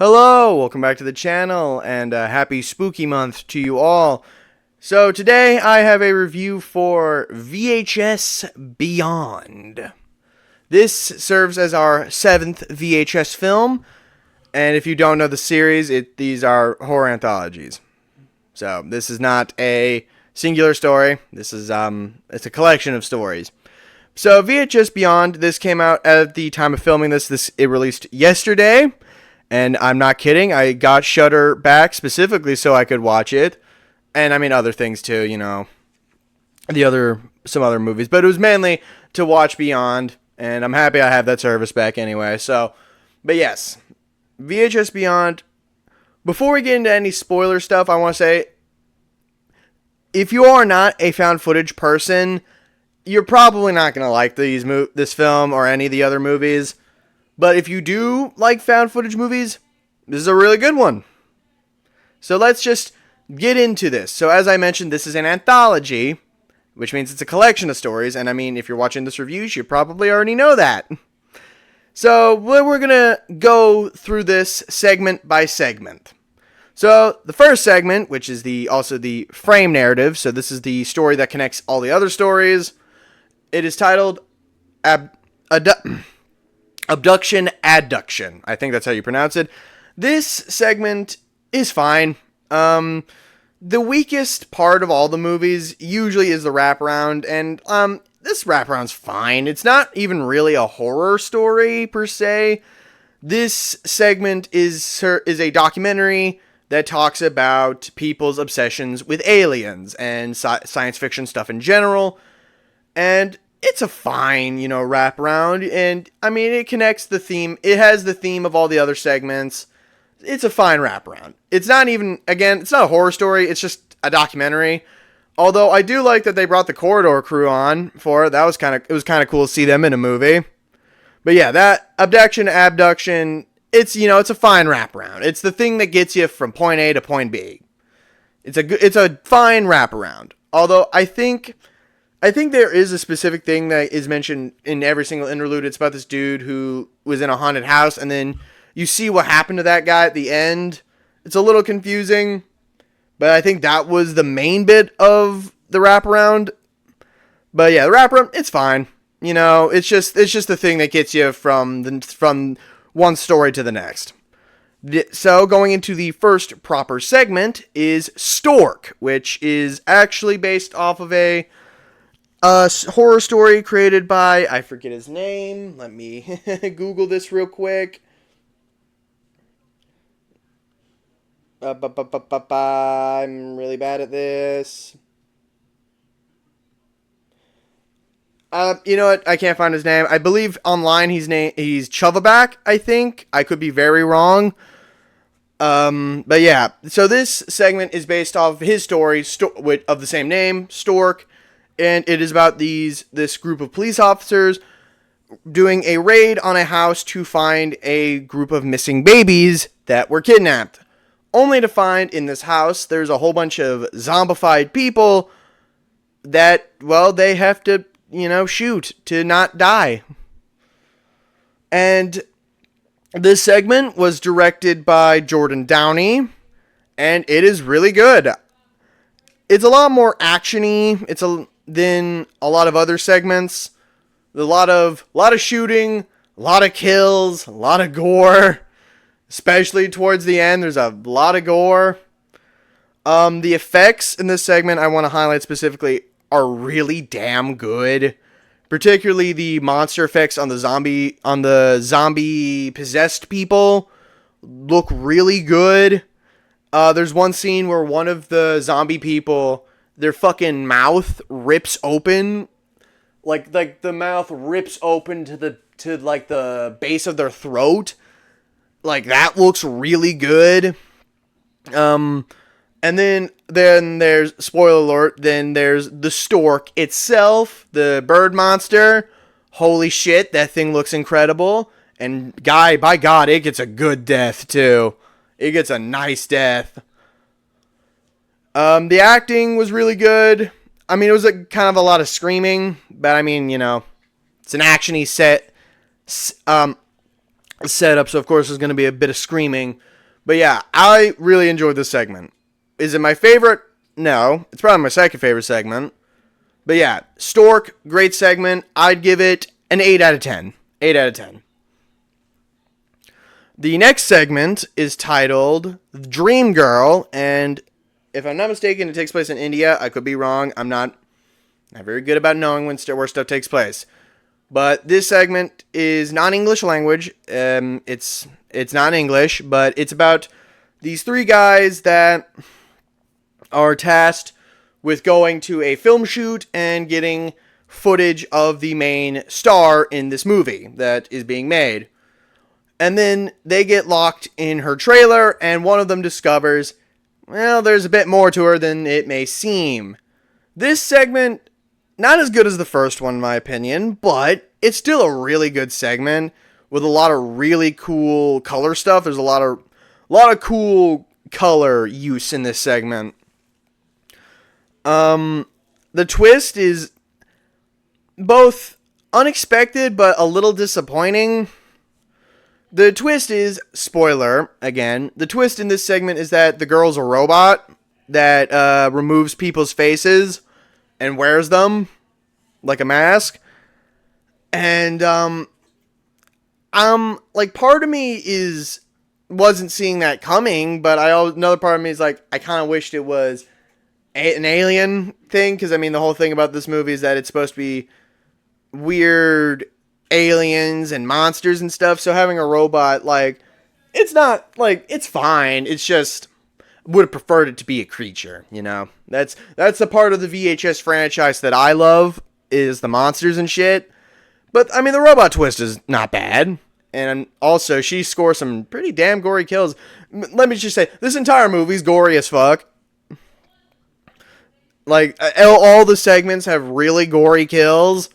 Hello, welcome back to the channel, and happy spooky month to you all. So today I have a review for VHS Beyond. This serves as our 7th VHS film, and if you don't know the series, these are horror anthologies. So this is not a singular story. This is it's a collection of stories. So VHS Beyond, this came out at the time of filming this. It released yesterday. And I'm not kidding, I got Shudder back specifically so I could watch it. And I mean other things too, some other movies. But it was mainly to watch Beyond, and I'm happy I have that service back anyway. So, but yes, VHS Beyond. Before we get into any spoiler stuff, I want to say, if you are not a found footage person, you're probably not going to like this film or any of the other movies. But if you do like found footage movies, this is a really good one. So let's just get into this. So as I mentioned, this is an anthology, which means it's a collection of stories. And I mean, if you're watching this review, you probably already know that. So we're going to go through this segment by segment. So the first segment, which is also the frame narrative. So this is the story that connects all the other stories. It is titled Abduction Adduction. I think that's how you pronounce it. This segment is fine. The weakest part of all the movies usually is the wraparound, and this wraparound's fine. It's not even really a horror story per se. This segment is a documentary that talks about people's obsessions with aliens and science fiction stuff in general, and it's a fine, wraparound, and, I mean, it connects the theme. It has the theme of all the other segments. It's a fine wraparound. It's not even, again, it's not a horror story. It's just a documentary. Although, I do like that they brought the Corridor crew on for it. It was kind of cool to see them in a movie. But yeah, that abduction, it's, it's a fine wraparound. It's the thing that gets you from point A to point B. It's a fine wraparound. Although, I think there is a specific thing that is mentioned in every single interlude. It's about this dude who was in a haunted house, and then you see what happened to that guy at the end. It's a little confusing, but I think that was the main bit of the wraparound. But yeah, the wraparound, it's fine. It's just the thing that gets you from one story to the next. So going into the first proper segment is Stork, which is actually based off of a horror story created by, I forget his name. Let me Google this real quick. I'm really bad at this. You know what? I can't find his name. I believe online he's Chovaback, I think. I could be very wrong. But yeah. So this segment is based off his story of the same name, Stork. And it is about this group of police officers doing a raid on a house to find a group of missing babies that were kidnapped. Only to find in this house there's a whole bunch of zombified people that, well, they have to, shoot to not die. And this segment was directed by Jordan Downey, and it is really good. It's a lot more action-y. Than a lot of other segments. A lot of shooting, a lot of kills, a lot of gore. Especially towards the end, there's a lot of gore. The effects in this segment I want to highlight specifically are really damn good. Particularly the monster effects on the zombie possessed people look really good. There's one scene where one of the zombie people, their fucking mouth rips open, like the mouth rips open to the base of their throat. Like, that looks really good. And then there's, spoiler alert, then there's the Stork itself, the bird monster. Holy shit, that thing looks incredible. And by God, it gets a good death too. It gets a nice death. The acting was really good. I mean, it was kind of a lot of screaming, but I mean, it's an action-y set. setup, so of course there's going to be a bit of screaming. But yeah, I really enjoyed this segment. Is it my favorite? No. It's probably my second favorite segment. But yeah, Stork, great segment. I'd give it an 8 out of 10. 8 out of 10. The next segment is titled Dream Girl, and if I'm not mistaken, it takes place in India. I could be wrong. I'm not very good about knowing where stuff takes place. But this segment is non-English language. It's not English, but it's about these three guys that are tasked with going to a film shoot and getting footage of the main star in this movie that is being made. And then they get locked in her trailer, and one of them discovers, well, there's a bit more to her than it may seem. This segment, not as good as the first one in my opinion, but it's still a really good segment with a lot of really cool color stuff. There's a lot of cool color use in this segment. The twist is both unexpected but a little disappointing. The twist is, spoiler, again, the twist in this segment is that the girl's a robot that removes people's faces and wears them like a mask. And, like, part of me wasn't seeing that coming, but another part of me is like, I kind of wished it was an alien thing, because, I mean, the whole thing about this movie is that it's supposed to be weird aliens and monsters and stuff, so having a robot, like, it's not, like, it's fine, it's just, would have preferred it to be a creature, you know? That's the part of the VHS franchise that I love, is the monsters and shit. But, I mean, the robot twist is not bad, and also, she scores some pretty damn gory kills. Let me just say, this entire movie's gory as fuck. Like, all the segments have really gory kills.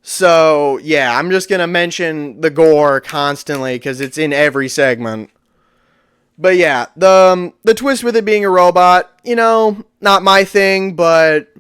So, yeah, I'm just going to mention the gore constantly because it's in every segment. But yeah, the twist with it being a robot, you know, not my thing, but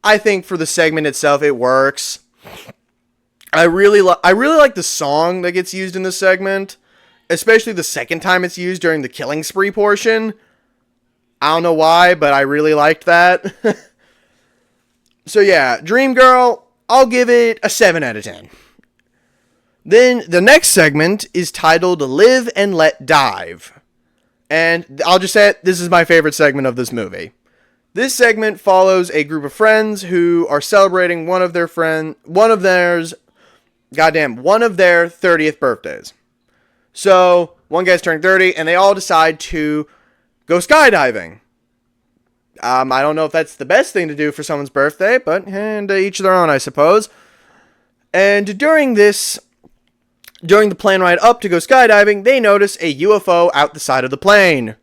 I think for the segment itself, it works. I really like the song that gets used in this segment, especially the second time it's used during the killing spree portion. I don't know why, but I really liked that. So yeah, Dream Girl, I'll give it a 7 out of 10. Then the next segment is titled Live and Let Dive. And I'll just say it, this is my favorite segment of this movie. This segment follows a group of friends who are celebrating one of their 30th birthdays. So, one guy's turning 30 and they all decide to go skydiving. I don't know if that's the best thing to do for someone's birthday, but to each their own, I suppose. And during the plane ride up to go skydiving, they notice a UFO out the side of the plane.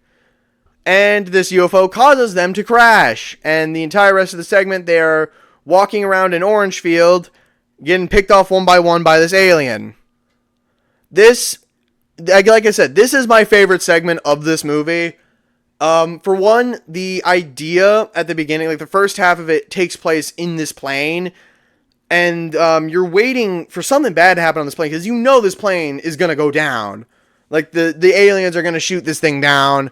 And this UFO causes them to crash. And the entire rest of the segment, they're walking around an orange field, getting picked off one by one by this alien. This, like I said, this is my favorite segment of this movie. For one, the idea at the beginning, like the first half of it takes place in this plane, and you're waiting for something bad to happen on this plane, because you know this plane is going to go down. Like, the aliens are going to shoot this thing down,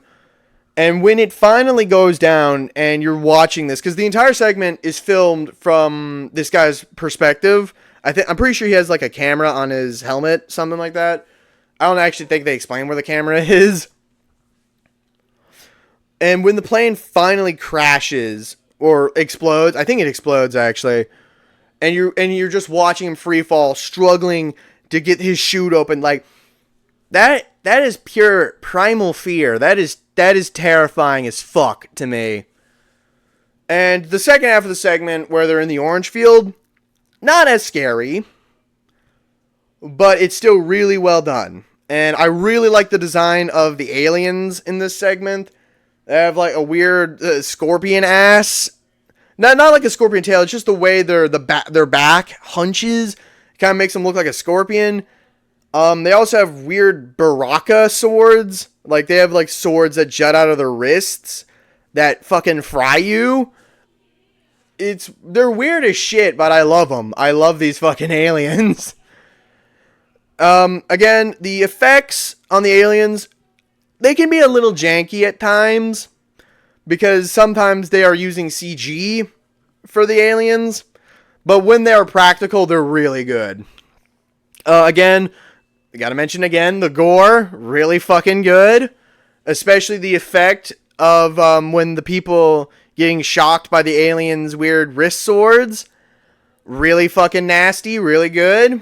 and when it finally goes down, and you're watching this, because the entire segment is filmed from this guy's perspective. I'm pretty sure he has, like, a camera on his helmet, something like that. I don't actually think they explain where the camera is. And when the plane finally crashes or explodes, I think it explodes actually, and you're just watching him free fall, struggling to get his chute open, like that is pure primal fear. That is terrifying as fuck to me. And the second half of the segment where they're in the orange field, not as scary, but it's still really well done. And I really like the design of the aliens in this segment. They have like a weird scorpion ass. Not like a scorpion tail. It's just the way their back hunches. Kind of makes them look like a scorpion. They also have weird Baraka swords. Like they have like swords that jut out of their wrists that fucking fry you. They're weird as shit, but I love them. I love these fucking aliens. Again, the effects on the aliens, they can be a little janky at times because sometimes they are using CG for the aliens, but when they are practical, they're really good. Again, I gotta mention again, the gore, really fucking good. Especially the effect of when the people getting shocked by the aliens' weird wrist swords. Really fucking nasty, really good.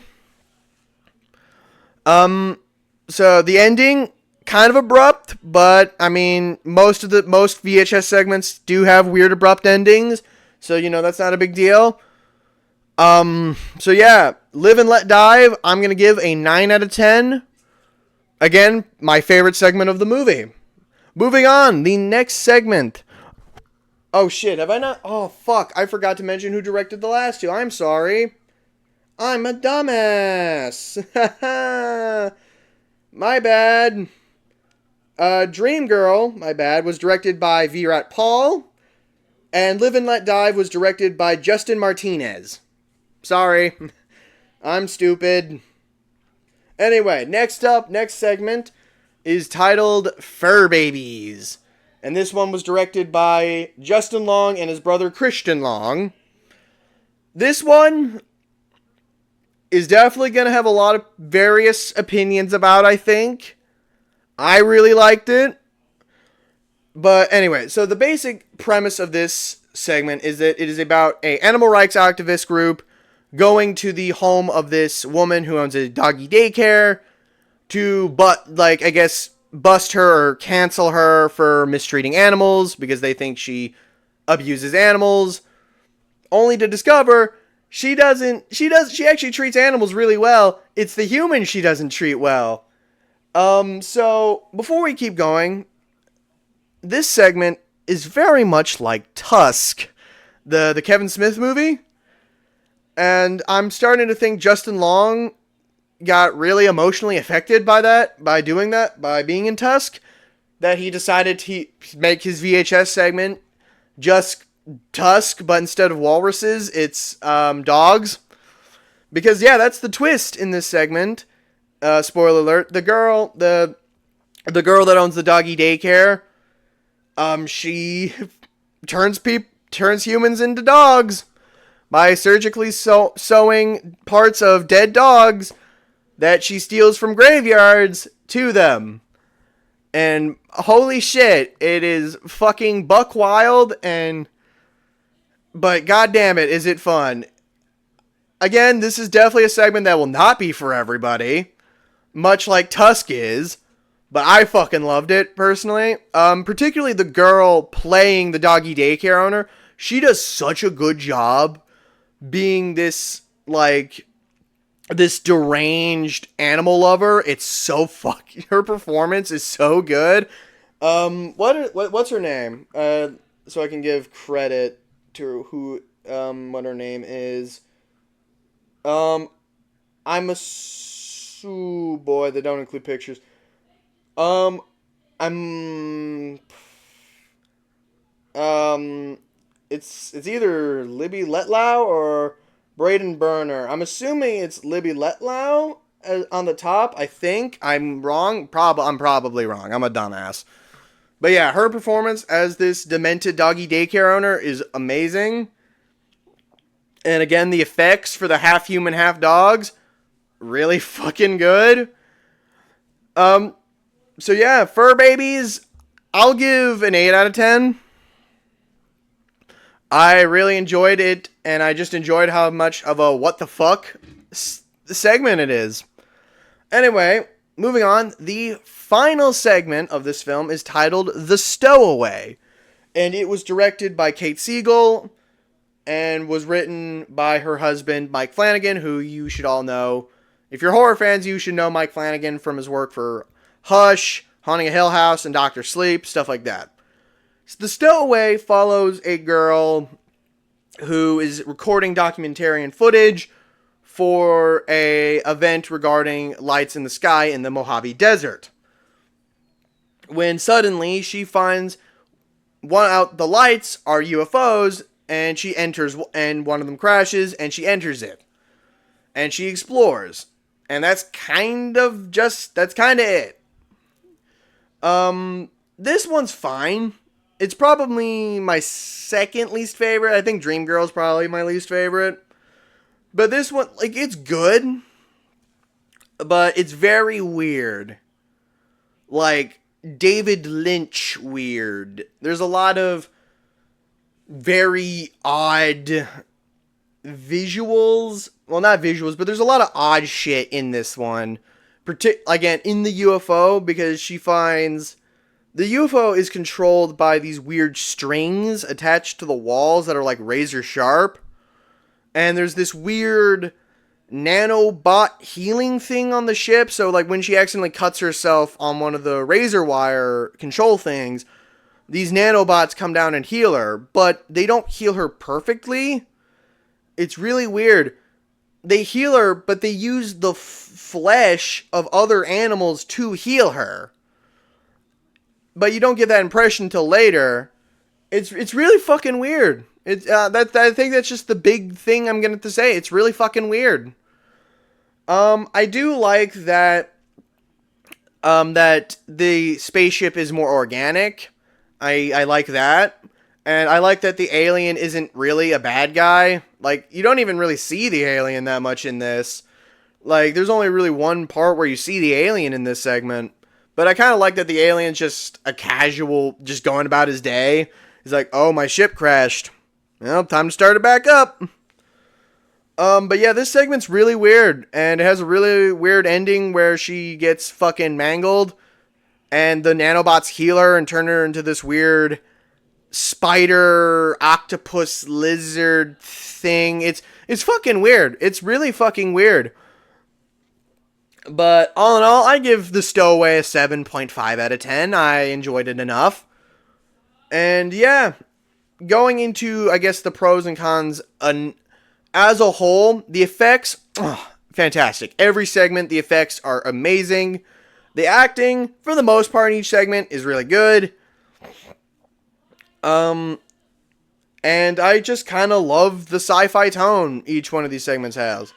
So the ending, kind of abrupt, but I mean, most VHS segments do have weird abrupt endings, so that's not a big deal. So yeah, Live and Let Dive, I'm gonna give a 9 out of 10. Again, my favorite segment of the movie. Moving on, the next segment. Oh shit, have I not? Oh fuck, I forgot to mention who directed the last two. I'm sorry. I'm a dumbass. My bad. Dreamgirl, my bad, was directed by Virat Paul. And Live and Let Dive was directed by Justin Martinez. Sorry. I'm stupid. Anyway, next segment is titled Fur Babies. And this one was directed by Justin Long and his brother Christian Long. This one is definitely going to have a lot of various opinions about, I think. I really liked it. But anyway, so the basic premise of this segment is that it is about a animal rights activist group going to the home of this woman who owns a doggy daycare to, bust her or cancel her for mistreating animals because they think she abuses animals, only to discover she actually treats animals really well. It's the humans she doesn't treat well. So before we keep going, this segment is very much like Tusk, the Kevin Smith movie. And I'm starting to think Justin Long got really emotionally affected by doing that, by being in Tusk, that he decided to make his VHS segment just Tusk, but instead of walruses, it's dogs. Because, yeah, that's the twist in this segment. Spoiler alert. The girl that owns the doggy daycare, she turns humans into dogs by surgically sewing parts of dead dogs that she steals from graveyards to them. And holy shit, it is fucking buck wild, but goddamn it, is it fun. Again, this is definitely a segment that will not be for everybody, much like Tusk is, but I fucking loved it, personally. Particularly the girl playing the doggy daycare owner. She does such a good job being this deranged animal lover. It's so fucking, her performance is so good. What's her name? So I can give credit to who, what her name is. I'm boy, they don't include pictures. It's either Libby Letlow or Braden Burner. I'm assuming it's Libby Letlow on the top. I think I'm wrong. I'm probably wrong. I'm a dumbass. But yeah, her performance as this demented doggy daycare owner is amazing. And again, the effects for the half human, half dogs, really fucking good. So yeah, Fur Babies, I'll give an 8 out of 10. I really enjoyed it, and I just enjoyed how much of a what the fuck segment it is. Anyway, moving on, the final segment of this film is titled The Stowaway, and it was directed by Kate Siegel and was written by her husband, Mike Flanagan, who you should all know. If you're horror fans, you should know Mike Flanagan from his work for Hush, Haunting a Hill House, and Dr. Sleep, stuff like that. The Stowaway follows a girl who is recording documentarian footage for a event regarding lights in the sky in the Mojave Desert. When suddenly she finds the lights are UFOs, and she enters, and one of them crashes, and she enters it. And she explores. And that's kind of it. This one's fine. It's probably my second least favorite. I think Dreamgirl's probably my least favorite. But this one, like, it's good, but it's very weird. Like, David Lynch weird. There's a lot of very odd visuals. Well, not visuals, but there's a lot of odd shit in this one. Again, in the UFO, because she finds the UFO is controlled by these weird strings attached to the walls that are like razor sharp. And there's this weird nanobot healing thing on the ship. So like when she accidentally cuts herself on one of the razor wire control things, these nanobots come down and heal her, but they don't heal her perfectly. It's really weird. They heal her, but they use the flesh of other animals to heal her. But you don't get that impression until later. It's really fucking weird. I think that's just the big thing I'm going to say. It's really fucking weird. I do like that that the spaceship is more organic. I like that. And I like that the alien isn't really a bad guy. Like, you don't even really see the alien that much in this. Like, there's only really one part where you see the alien in this segment. But I kind of like that the alien's just a casual, just going about his day. He's like, oh, my ship crashed. Well, time to start it back up. But yeah, this segment's really weird. And it has a really weird ending where she gets fucking mangled. And the nanobots heal her and turn her into this weird spider, octopus, lizard thing. It's fucking weird. It's really fucking weird. But all in all, I give The Stowaway a 7.5 out of 10. I enjoyed it enough. And yeah, going into, I guess, the pros and cons, as a whole, the effects, fantastic. Every segment, the effects are amazing. The acting, for the most part in each segment, is really good. And I just kind of love the sci-fi tone each one of these segments has.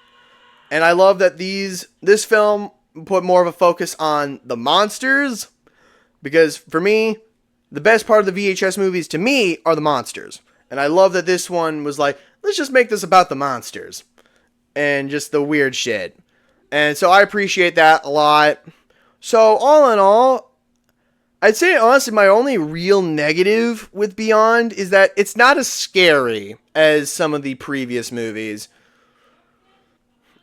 And I love that this film put more of a focus on the monsters. Because for me, the best part of the VHS movies to me are the monsters. And I love that this one was like, let's just make this about the monsters. And just the weird shit. And so I appreciate that a lot. So all in all, I'd say honestly my only real negative with Beyond is that it's not as scary as some of the previous movies.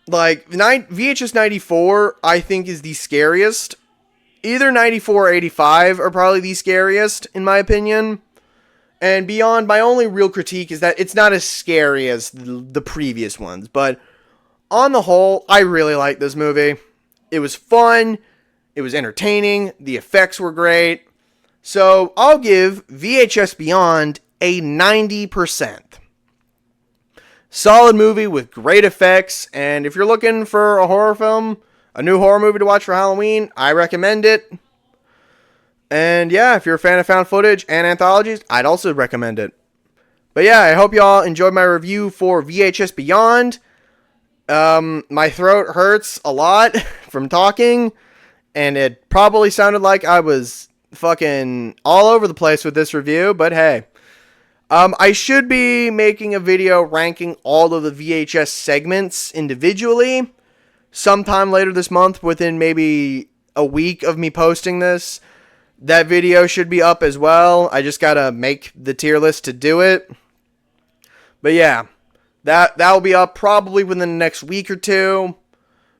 Like, VHS 94, I think, is the scariest. Either 94 or 85 are probably the scariest, in my opinion. And Beyond, my only real critique is that it's not as scary as the previous ones. But on the whole, I really like this movie. It was fun. It was entertaining. The effects were great. So I'll give VHS Beyond a 90%. Solid movie with great effects, and if you're looking for a horror film, a new horror movie to watch for Halloween, I recommend it. And yeah, if you're a fan of found footage and anthologies, I'd also recommend it. But yeah, I hope y'all enjoyed my review for VHS Beyond. My throat hurts a lot from talking, and it probably sounded like I was fucking all over the place with this review, but hey. I should be making a video ranking all of the VHS segments individually sometime later this month, within maybe a week of me posting this. That video should be up as well. I just gotta make the tier list to do it. But yeah, that will be up probably within the next week or two.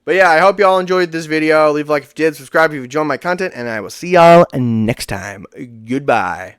But yeah, I hope y'all enjoyed this video. Leave a like if you did, subscribe if you enjoyed my content, and I will see y'all next time. Goodbye.